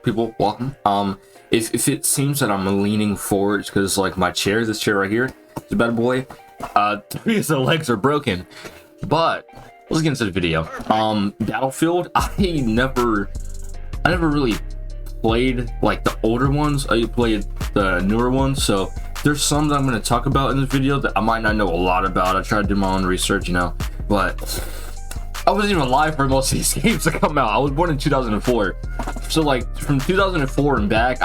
people, welcome. If it seems that I'm leaning forward, it's because like this chair right here, it's a bad boy. Three of the legs are broken. But let's get into the video. Battlefield, I never really played like the older ones. I played the newer ones, so there's some that I'm going to talk about in this video that I might not know a lot about. I tried to do my own research, you know, but I wasn't even alive for most of these games to come out. I was born in 2004, so like from 2004 and back,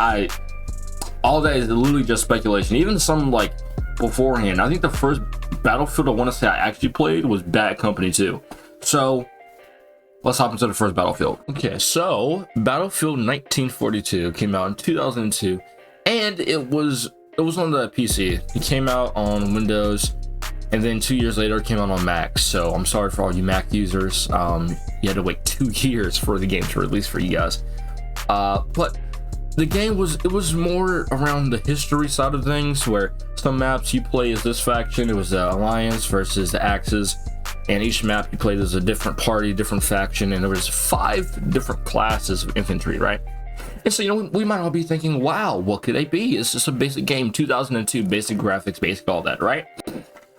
all that is literally just speculation. Even some like beforehand, I think the first Battlefield I want to say I actually played was Bad Company 2. So let's hop into the first Battlefield. Okay, so Battlefield 1942 came out in 2002, and it was on the PC. It came out on Windows, and then 2 years later it came out on Mac. So I'm sorry for all you Mac users. You had to wait 2 years for the game to release for you guys. But the game was more around the history side of things, where some maps you play as this faction. It was the Alliance versus the Axis, and each map you played as a different party, different faction, and there was 5 different classes of infantry, right? And so, you know, we might all be thinking, wow, what could they be? It's just a basic game, 2002, basic graphics, basic all that, right?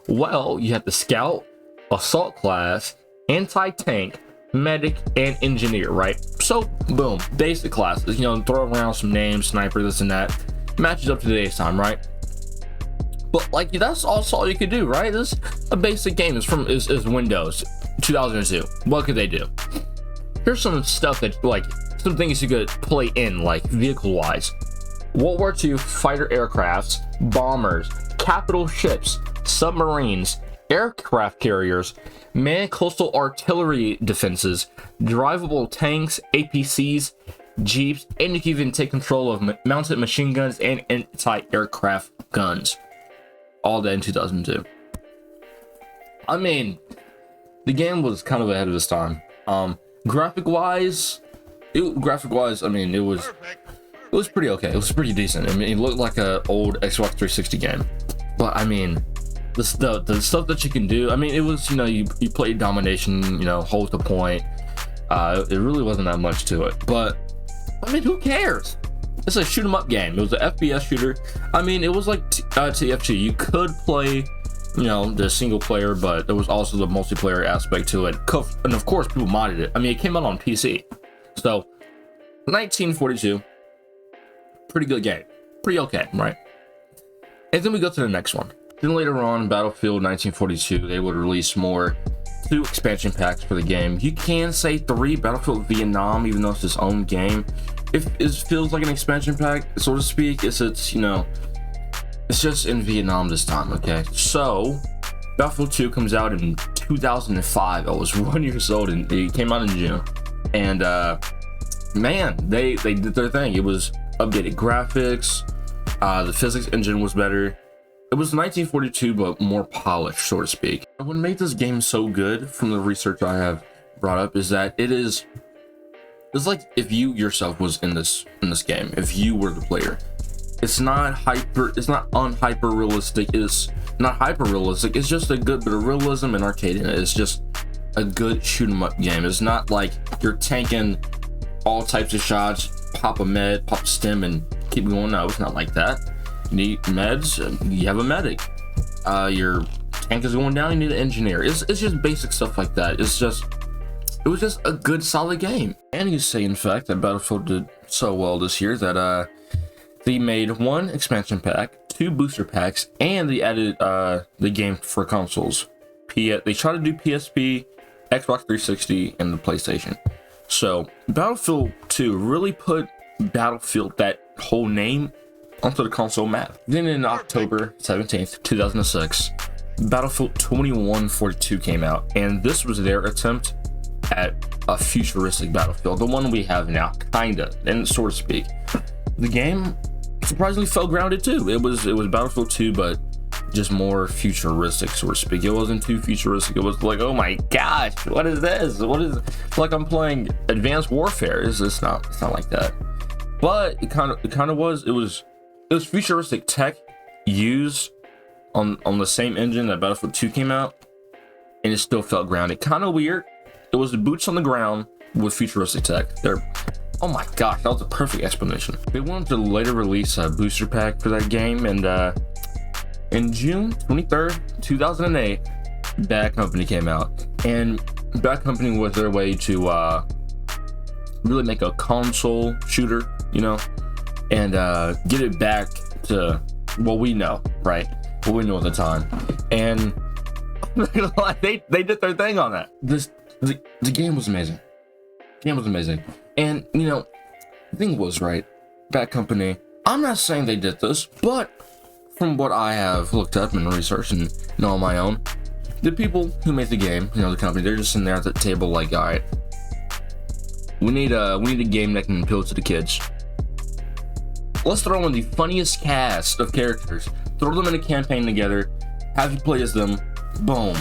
Well, you have the Scout, Assault class, Anti-Tank, Medic, and Engineer, right? So, boom, basic classes, you know, throw around some names, Sniper, this and that. Matches up to today's time, right? But, like, that's all you could do, right? This is a basic game. It's Windows, 2002. What could they do? Here's some stuff that, like, some things you could play in, like, vehicle-wise. World War II fighter aircrafts, bombers, capital ships, submarines, aircraft carriers, manned coastal artillery defenses, drivable tanks, APCs, jeeps, and you can even take control of mounted machine guns and anti-aircraft guns. All that in 2002. I mean, the game was kind of ahead of its time. Graphic-wise, I mean, it was pretty okay. It was pretty decent. I mean, it looked like an old Xbox 360 game. But I mean, the stuff that you can do, I mean, it was, you know, you play domination, you know, hold the point. It really wasn't that much to it. But I mean, who cares? It's a shoot 'em up game. It was an FPS shooter. I mean, it was like TFT. You could play, you know, the single player, but there was also the multiplayer aspect to it. And of course, people modded it. I mean, it came out on PC. So 1942, pretty good game. Pretty okay, right? And then we go to the next one. Then later on, Battlefield 1942, they would release 2 expansion packs for the game. You can say 3, Battlefield Vietnam, even though it's its own game. It feels like an expansion pack, so to speak. It's you know, it's just in Vietnam this time, okay? So, Battlefield 2 comes out in 2005. I was 1 year old, and it came out in June. And man, they did their thing. It was updated graphics. The physics engine was better. It was 1942, but more polished, so to speak. What made this game so good, from the research I have brought up, is that it's like if you yourself was in this game, if you were the player. It's not unhyper realistic. It's not hyper realistic. It's just a good bit of realism and arcade in it. It's just a good shoot 'em up game. It's not like you're tanking all types of shots, pop a med, pop a stim, and keep going. No, it's not like that. You need meds, you have a medic. Your tank is going down, you need an engineer. It's just basic stuff like that. It was just a good, solid game. And you say, in fact, that Battlefield did so well this year that they made 1 expansion pack, 2 booster packs, and they added the game for consoles. They tried to do PSP, Xbox 360, and the PlayStation. So Battlefield 2 really put Battlefield, that whole name, onto the console map. Then in October 17th, 2006, Battlefield 2142 came out, and this was their attempt at a futuristic Battlefield, the one we have now, kinda, and so to speak. The game surprisingly felt grounded too. It was Battlefield 2, but just more futuristic, so to speak. It wasn't too futuristic. It was like, oh my gosh, what is this? It's like I'm playing Advanced Warfare. It's not like that. But it kind of was. It was futuristic tech used on the same engine that Battlefield 2 came out, and it still felt grounded. Kind of weird. It was the boots on the ground with futuristic tech. Oh my gosh, that was a perfect explanation. They wanted to later release a booster pack for that game, and in June 23rd, 2008, Bad Company came out, and Bad Company was their way to really make a console shooter, you know, and get it back to what we know, right? What we know at the time. And they did their thing on that. The game was amazing. The game was amazing. And you know, the thing was, right, Bad Company, I'm not saying they did this, but from what I have looked up and researched and know on my own, the people who made the game, you know, the company, they're just sitting there at the table like, all right, we need a game that can appeal to the kids. Let's throw in the funniest cast of characters, throw them in a campaign together, have you play as them, boom.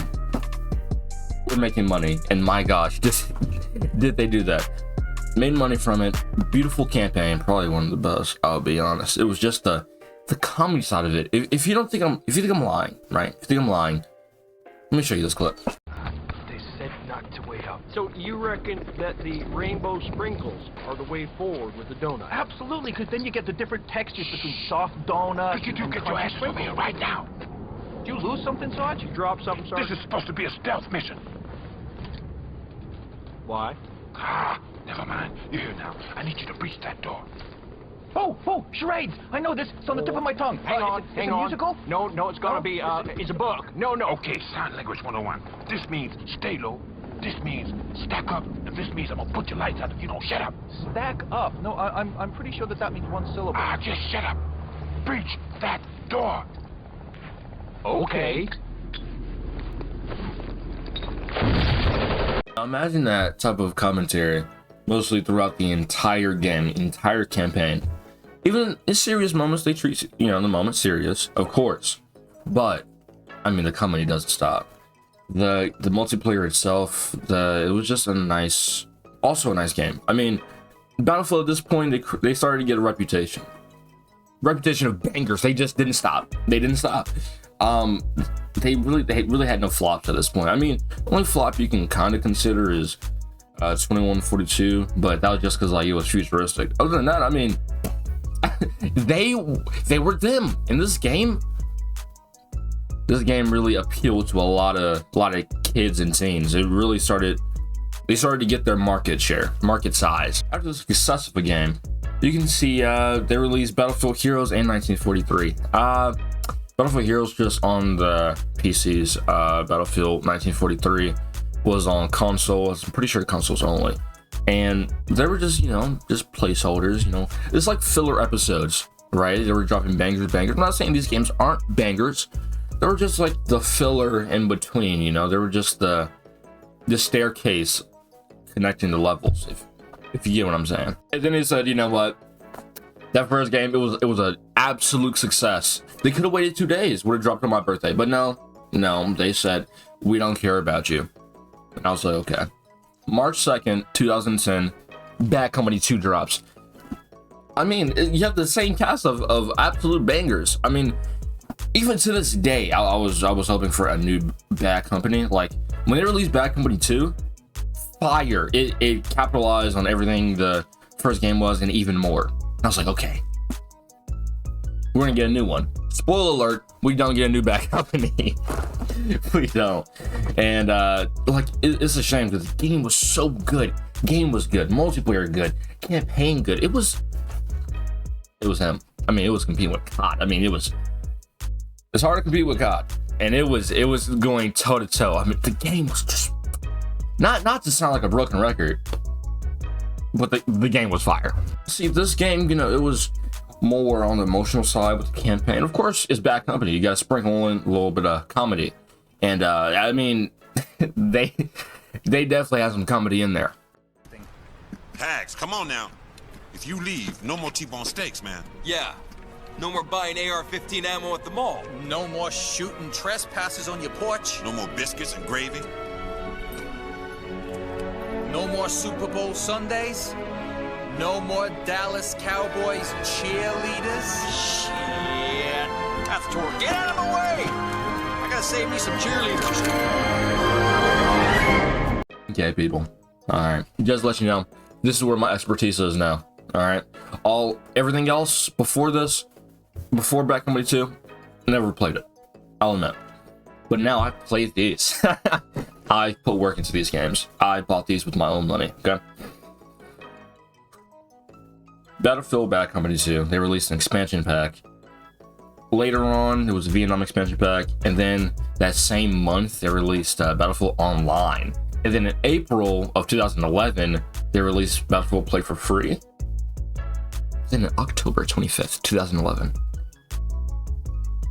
We're making money, and my gosh, did they do that. Made money from it. Beautiful campaign, probably one of the best, I'll be honest. It was just the comedy side of it. If you think I'm lying, right? If you think I'm lying, let me show you this clip. They said not to wait up. So you reckon that the rainbow sprinkles are the way forward with the donut? Absolutely, because then you get the different textures between soft donuts. Could you get your ass over here right now? Did you lose something, Sarge? You drop something, Sergeant? This is supposed to be a stealth mission. Why? Never mind. You're here now. I need you to breach that door. Oh, charades! I know this. It's on the tip of my tongue. Hang on, hang on. Musical? No, it's gotta be, it's a book. No. Okay, sign language 101. This means stay low. This means stack up. And this means I'm gonna put your lights out if you don't shut up. Stack up. No, I'm pretty sure that means one syllable. Just shut up. Breach that door. Okay. Imagine that type of commentary mostly throughout the entire game, entire campaign. Even in serious moments, they treat, you know, the moment serious, of course. But, I mean, the comedy doesn't stop. The multiplayer itself, it was just also a nice game. I mean, Battlefield at this point, they started to get a reputation of bangers. They just didn't stop. They didn't stop. They really had no flops at this point. I mean, the only flop you can kind of consider is 2142, but that was just because like it was futuristic. Other than that, I mean, they were them in this game. This game really appealed to a lot of kids and teens. They started to get their market size. After the success of the game, you can see they released Battlefield Heroes and 1943. Battlefield Heroes just on the PCs. Battlefield 1943 was on console. I'm pretty sure consoles only. And they were just, just placeholders, It's like filler episodes, right? They were dropping bangers. I'm not saying these games aren't bangers. They were just like the filler in between, They were just the staircase connecting the levels, if you get what I'm saying. And then he said, you know what? That first game, it was an absolute success. They could have waited 2 days, would have dropped on my birthday, but no, they said, we don't care about you. And I was like, okay. March 2nd, 2010, Bad Company 2 drops. I mean, you have the same cast of absolute bangers. I mean, even to this day, I was hoping for a new Bad Company. Like, when they released Bad Company 2, fire. It capitalized on everything the first game was and even more. I was like, okay, we're gonna get a new one. Spoiler alert, we don't get a new Bad Company. We don't. And it's a shame because the game was so good. Game was good, multiplayer good, campaign good. It was him. I mean, it was competing with COD. I mean, it's hard to compete with COD, and it was going toe to toe. I mean, the game was just not to sound like a broken record, but the game was fire. See, this game, it was more on the emotional side with the campaign. Of course, it's Bad Company. You gotta sprinkle in a little bit of comedy. And, I mean, they definitely have some comedy in there. Hags, come on now. If you leave, no more T-bone steaks, man. Yeah. No more buying AR-15 ammo at the mall. No more shooting trespassers on your porch. No more biscuits and gravy. No more Super Bowl Sundays. No more Dallas Cowboys cheerleaders. Shit. That's torque. Get out of the way! I gotta save me some cheerleaders. Okay, people. Alright. Just to let you know, This is where my expertise is now. All right. Everything else before this, before Bad Company 2, never played it. I'll admit. But now I played these. I put work into these games. I bought these with my own money. Okay. Battlefield Bad Company 2. They released an expansion pack. Later on, it was a Vietnam expansion pack, and then that same month they released Battlefield Online. And then in April of 2011, they released Battlefield Play for free. Then in October 25th, 2011,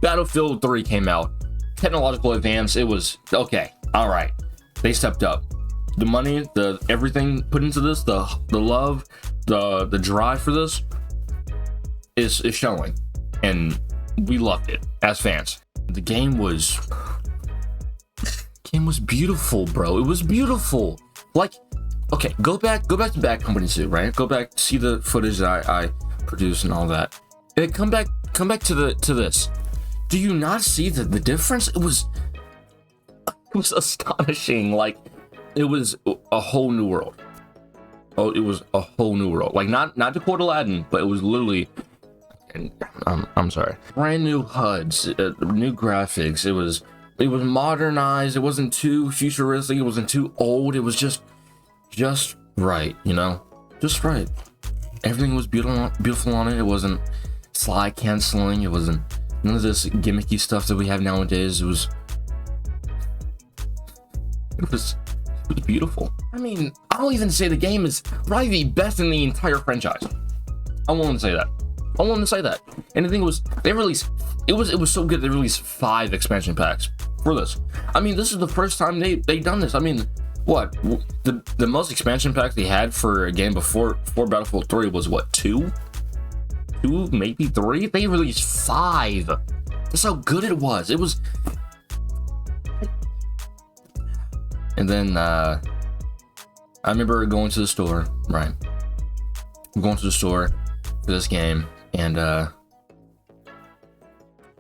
Battlefield 3 came out. Technological advance, it was okay. All right, they stepped up. The money, everything put into this, the love, the drive for this is showing, and we loved it as fans. The game was beautiful, bro. It was beautiful. Like, okay, go back to Bad Company 2, right? Go back, see the footage that I produced and all that. And come back to this. Do you not see the difference? It was astonishing. Like, it was a whole new world. Oh, it was a whole new world. Like, not Dakota Aladdin, but it was literally, and I'm sorry, brand new HUDs, new graphics. It was modernized. It wasn't too futuristic. It wasn't too old. It was just right, you know, just right. Everything was beautiful on it. It wasn't slide canceling. It wasn't none of this gimmicky stuff that we have nowadays. It was beautiful. I mean, I'll even say the game is probably the best in the entire franchise. I'm willing to say that. And the thing was, they released, it was so good, they released 5 expansion packs for this. I mean, this is the first time they done this. I mean, what, the most expansion packs they had for a game before Battlefield 3 was what, 2, maybe 3? They released 5. That's how good it was. It was. And then I remember going to the store, right? I'm going to the store for this game, and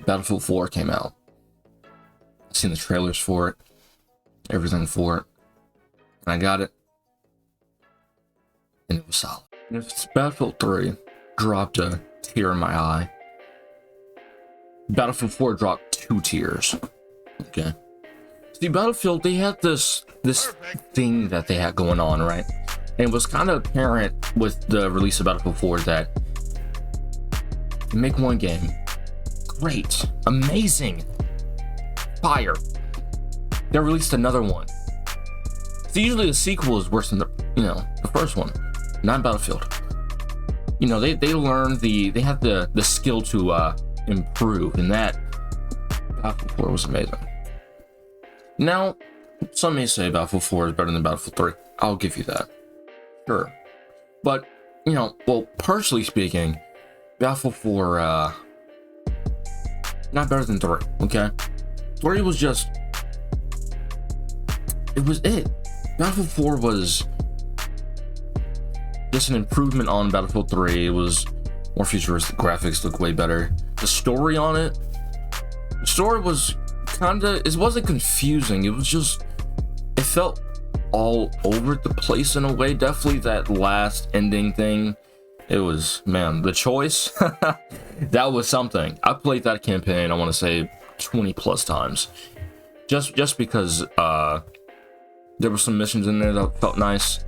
Battlefield 4 came out. I seen the trailers for it, everything for it, and I got it, and it was solid. And if Battlefield 3 dropped a tear in my eye, Battlefield 4 dropped 2 tears. Okay. See, Battlefield, they had this thing that they had going on, right? And it was kind of apparent with the release of Battlefield 4 that you make one game, great, amazing, fire. They released another one. So usually the sequel is worse than the first one, not Battlefield. You know, they learned they had the skill to improve, and that Battlefield 4 was amazing. Now, some may say Battlefield 4 is better than Battlefield 3. I'll give you that. Sure. But, you know, well, personally speaking, Battlefield 4, not better than 3, okay? 3 was just, it was it. Battlefield 4 was just an improvement on Battlefield 3. It was more futuristic, graphics look way better. The story on it, the story was it wasn't confusing. It was just, it felt all over the place in a way. Definitely that last ending thing. It was, man, the choice, that was something. I played that campaign, I want to say 20 plus times, just because there were some missions in there that felt nice.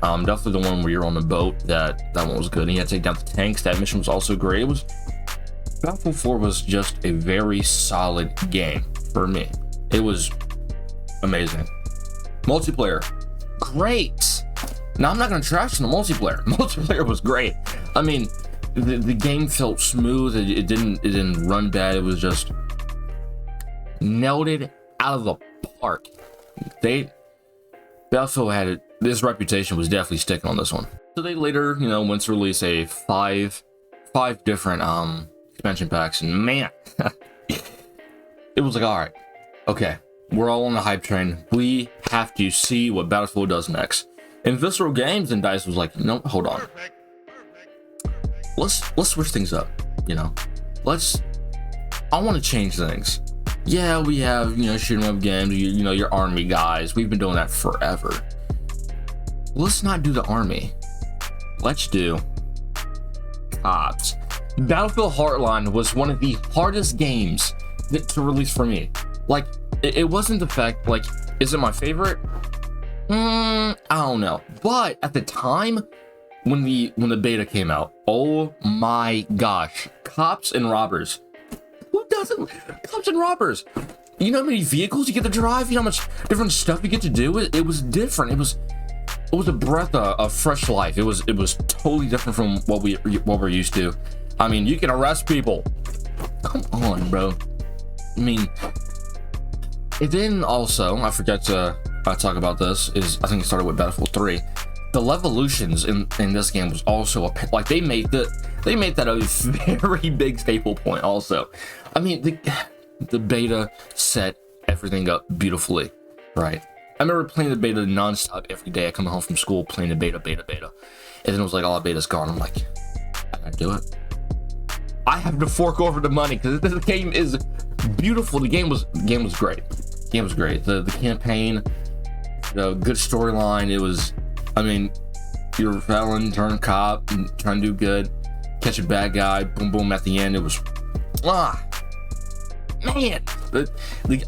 Definitely the one where you're on the boat, that one was good. And you had to take down the tanks. That mission was also great. Battlefield 4 was just a very solid game for me. It was amazing. Multiplayer, great. Now, I'm not going to trash on the multiplayer. Multiplayer was great. I mean, the game felt smooth. It didn't run bad. It was just nailed it out of the park. Battlefield had this reputation was definitely sticking on this one. So they later, went to release a five different expansion packs, and man, it was like, all right, okay, we're all on the hype train. We have to see what Battlefield does next. And Visceral Games and DICE was like, no, hold on. Let's switch things up, I want to change things. Yeah, we have, shooting up games, your army guys. We've been doing that forever. Let's not do the army. let's do Cops. Battlefield Hardline was one of the hardest games to release for me. Like, it wasn't the fact, like, is it my favorite? I don't know. But at the time, when the beta came out, oh my gosh, Cops and Robbers. Who doesn't? Cops and Robbers. You know how many vehicles you get to drive? You know how much different stuff you get to do? It was different. It was a breath of fresh life. It was totally different from what we're used to. I mean, you can arrest people. Come on, bro. I mean, and then also, I forgot to talk about this, is I think it started with Battlefield 3. The Levolutions in this game was also like they made that a very big staple point also. I mean, the beta set everything up beautifully, right? I remember playing the beta nonstop every day. I come home from school playing the beta. And then it was like, all the beta's gone. I'm like, I gotta do it. I have to fork over the money because this game is beautiful. The game was great. The game was great. The campaign, the good storyline. It was, I mean, you're a felon, turn cop, and trying to do good, catch a bad guy, boom boom at the end. It was, man.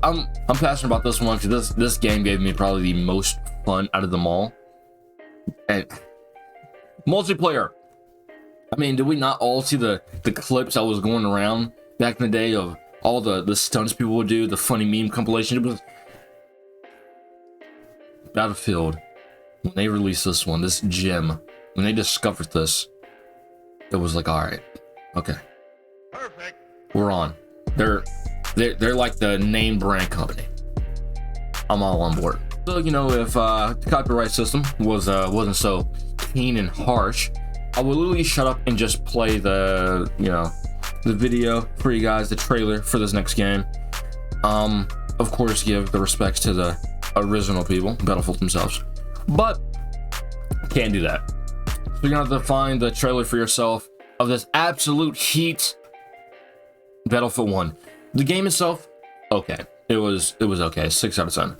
I'm passionate about this one because this game gave me probably the most fun out of them all. And multiplayer. I mean, did we not all see the clips that was going around back in the day of all the stunts people would do, the funny meme compilation? It was Battlefield. When they released this one, this gem, when they discovered this, it was like, all right, okay, perfect, we're on. They're like the name brand company. I'm all on board. So, you know, if the copyright system wasn't so keen and harsh, I would literally shut up and just play the video for you guys, the trailer for this next game. Of course, give the respects to the original people, Battlefield themselves, but can't do that. So you're gonna have to find the trailer for yourself of this absolute heat. Battlefield 1. The game itself, okay. It was okay. 6 out of 10.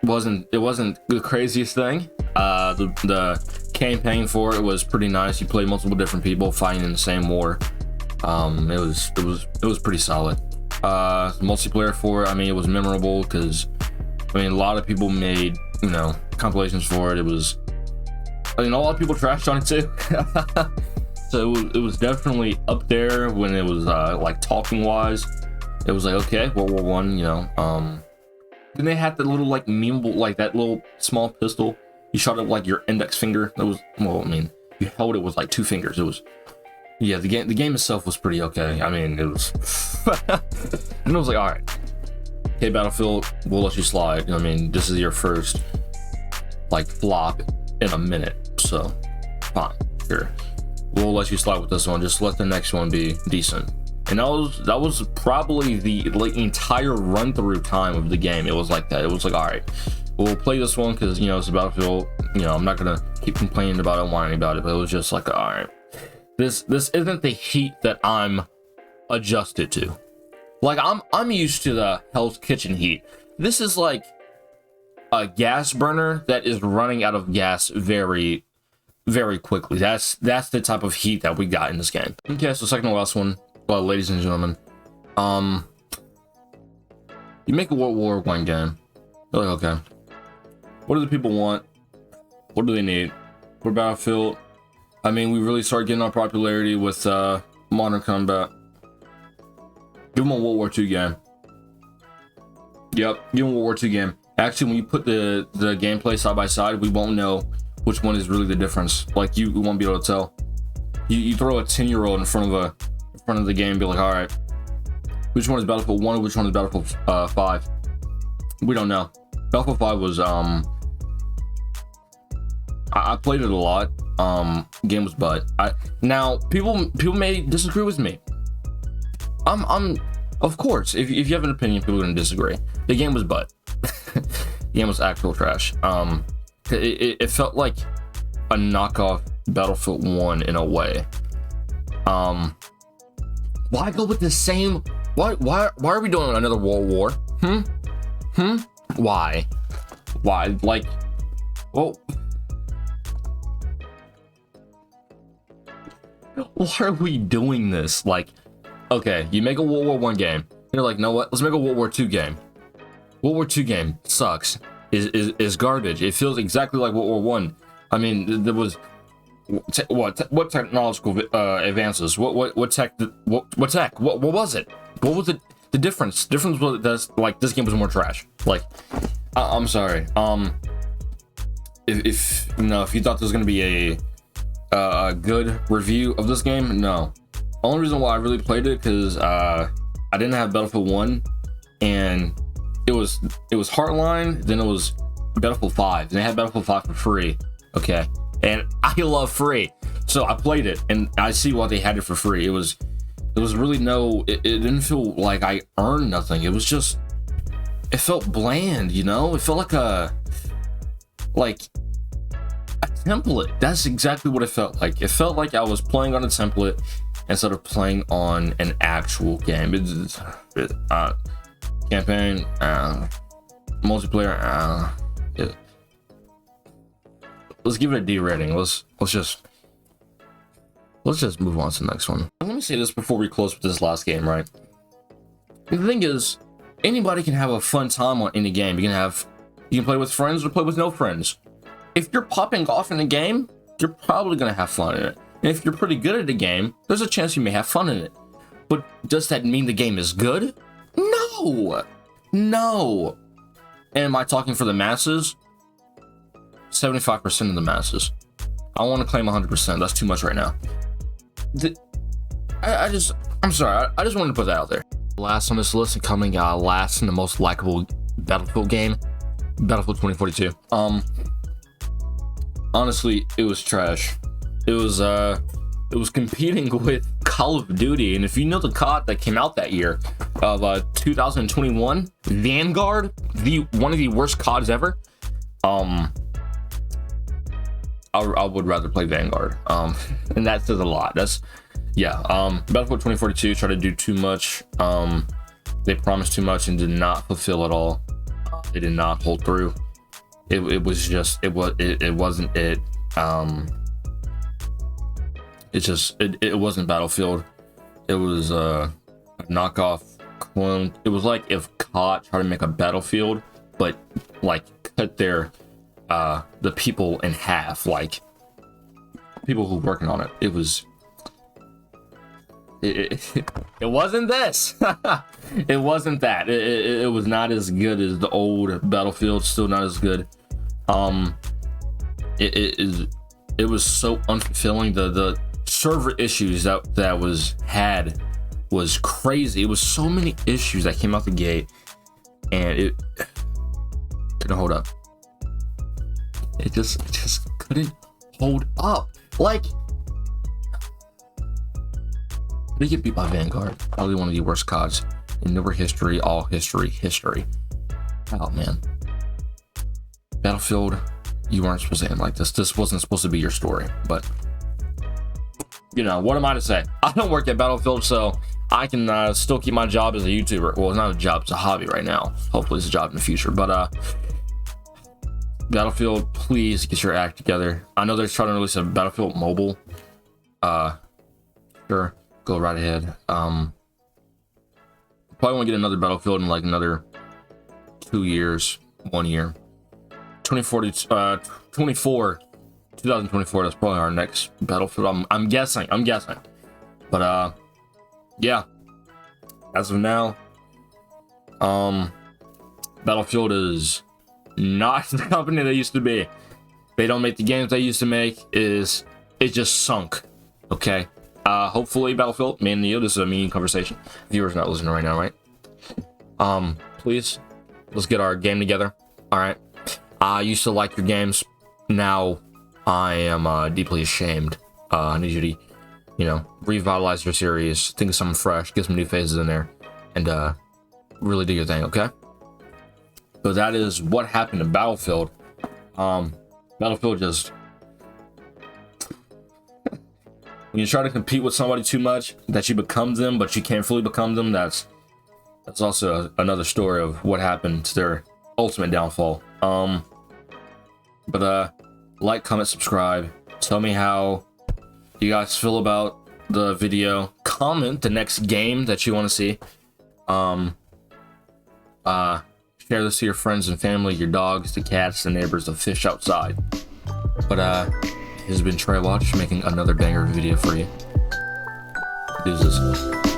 It wasn't the craziest thing. The campaign for it was pretty nice. You play multiple different people fighting in the same war. It was pretty solid. Multiplayer for it, I mean, it was memorable because I mean a lot of people made, you know, compilations for it. It was, I mean, a lot of people trashed on it too. So it was definitely up there when it was like talking wise. It was like, okay, World War One, you know. Then they had the little like memeable, like that little small pistol. You shot it with, like, your index finger. That was, well, I mean, you held it with like 2 fingers. It was, yeah, the game itself was pretty okay. I mean, it was, and it was like, all right, okay, Battlefield, we'll let you slide. I mean, this is your first like flop in a minute, so fine, here, we'll let you slide with this one. Just let the next one be decent. And that was probably the like entire run through time of the game. It was like that. It was like, all right, we'll play this one because, you know, it's a Battlefield. You know, I'm not gonna keep complaining about it, whining about it, but it was just like, all right, this isn't the heat that I'm adjusted to. Like, I'm used to the Hell's Kitchen heat. This is like a gas burner that is running out of gas very, very quickly. That's the type of heat that we got in this game. Okay, so second to last one. Well, ladies and gentlemen, you make a World War I game. You're like, okay, what do the people want? What do they need? For Battlefield, I mean, we really started getting our popularity with modern combat. Give them a World War II game. Yep, give them a World War II game. Actually, when you put the gameplay side by side, we won't know which one is really the difference. Like, you won't be able to tell. You throw a 10-year-old in front of the game and be like, all right, which one is Battlefield 1 or which one is Battlefield 5? We don't know. Battlefield 5 was I played it a lot. Game was butt. Now people may disagree with me. I'm of course, if you have an opinion, people are gonna disagree. The game was butt. The game was actual trash. It felt like a knockoff Battlefield 1 in a way. Why go with the same? Why are we doing another World War? Why? Like, well, Why are we doing this? Like, okay, you make a World War I game. You're like, know what? Let's make a World War II game. World War II game sucks. Is garbage. It feels exactly like World War One. I mean, there was what technological advances? What tech? What tech? What was it? What was the difference? Difference was that like this game was more trash. Like, I'm sorry. If you know, if you thought there was gonna be a good review of this game, no. Only reason why I really played it because I didn't have Battlefield 1, and it was Heartline, then it was Battlefield 5, and they had Battlefield 5 for free. Okay, and I love free, so I played it, and I see why they had it for free. It was really it didn't feel like I earned nothing. It was just, it felt bland, you know. It felt like a template. That's exactly what it felt like. It felt like I was playing on a template instead of playing on an actual game. Campaign, multiplayer. Let's give it a D rating. Let's just move on to the next one. Let me say this before we close with this last game, right? The thing is, anybody can have a fun time on any game. You can play with friends or play with no friends. If you're popping off in a game, you're probably gonna have fun in it. And if you're pretty good at a game, there's a chance you may have fun in it. But does that mean the game is good? No. And am I talking for the masses? 75% of the masses. I want to claim 100%. That's too much right now. I'm sorry. I just wanted to put that out there. Last on this list, coming last in the most likable Battlefield game, Battlefield 2042. Honestly, it was trash. It was competing with Call of Duty, and if you know the COD that came out that year of 2021, Vanguard, one of the worst CODs ever. I would rather play Vanguard. And that says a lot. Battlefield 2042 tried to do too much. They promised too much and did not fulfill it all. They did not hold through. It wasn't it. It wasn't Battlefield. It was a knockoff clone. It was like if COD tried to make a Battlefield, but like cut the people in half, like people who were working on it. It wasn't this. It wasn't that. It was not as good as the old Battlefield. Still not as good. It was so unfulfilling. The server issues that was crazy. It was so many issues that came out the gate, and it couldn't hold up. It just couldn't hold up. Like, they get beat by Vanguard, probably one of the worst CODs in newer history, all history. Oh man, Battlefield, you weren't supposed to end like this. This wasn't supposed to be your story, but you know, what am I to say? I don't work at Battlefield, so I can still keep my job as a YouTuber. Well, it's not a job, it's a hobby right now. Hopefully it's a job in the future, but Battlefield, please get your act together. I know they're trying to release a Battlefield mobile. Sure, go right ahead. Probably won't get another Battlefield in like another 2 years, 1 year. 2024, that's probably our next Battlefield. I'm guessing. But yeah. As of now, Battlefield is not the company they used to be. They don't make the games they used to make. It just sunk. Okay. Hopefully Battlefield, me and Neo, this is a mean conversation. Viewers not listening right now, right? Please, let's get our game together. All right. I used to like your games. Now I am deeply ashamed. I need you to, revitalize your series, think of something fresh, get some new phases in there, and really do your thing, okay? So that is what happened to Battlefield. Battlefield just when you try to compete with somebody too much, that you become them, but you can't fully become them. That's also another story of what happened to their ultimate downfall. Like, comment, subscribe. Tell me how you guys feel about the video, comment the next game that you want to see. Share this to your friends and family, your dogs, the cats, the neighbors, the fish outside. But it has been Trey Watch making another banger video for you. Deuces.